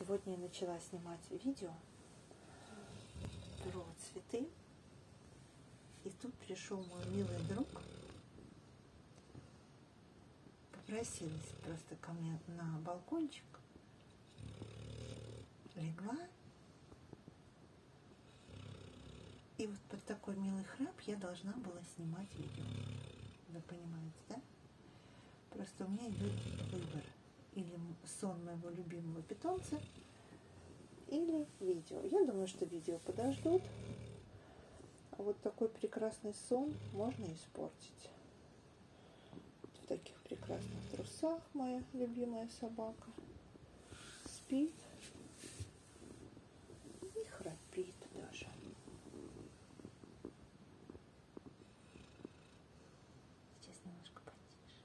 Сегодня я начала снимать видео про цветы. И тут пришел мой милый друг. Попросилась просто ко мне на балкончик. Легла. И вот под такой милый храп я должна была снимать видео. Вы понимаете, да? Просто у меня идет выбор. Или сон моего любимого питомца, или видео. Я думаю, что видео подождут. А вот такой прекрасный сон можно испортить. В таких прекрасных трусах моя любимая собака спит и храпит даже. Сейчас немножко потише.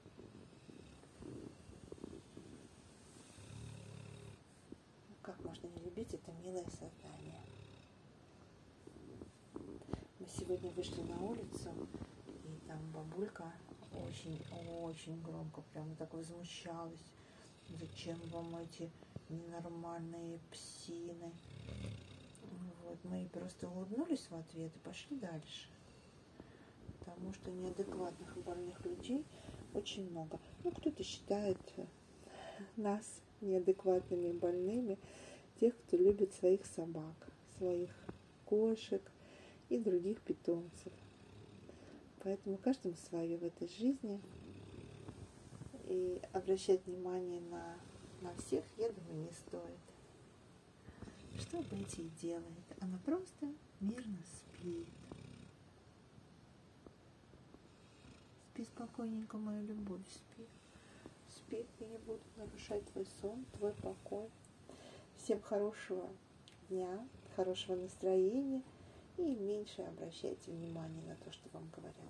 Как можно не любить это милое создание? Мы сегодня вышли на улицу, и там бабулька очень громко прямо так возмущалась. Зачем вам эти ненормальные псины? Вот, мы ей просто улыбнулись в ответ и пошли дальше. Потому что неадекватных и больных людей очень много. Ну, кто-то считает нас неадекватными и больными, тех, кто любит своих собак, своих кошек и других питомцев. Поэтому каждому свое в этой жизни. И обращать внимание на всех, я думаю, не стоит. Что Бетти и делает? Она просто мирно спит. Спи спокойненько, моя любовь, спи. Спи, я не буду нарушать твой сон, твой покой. Всем хорошего дня, хорошего настроения и меньше обращайте внимание на то, что вам говорят.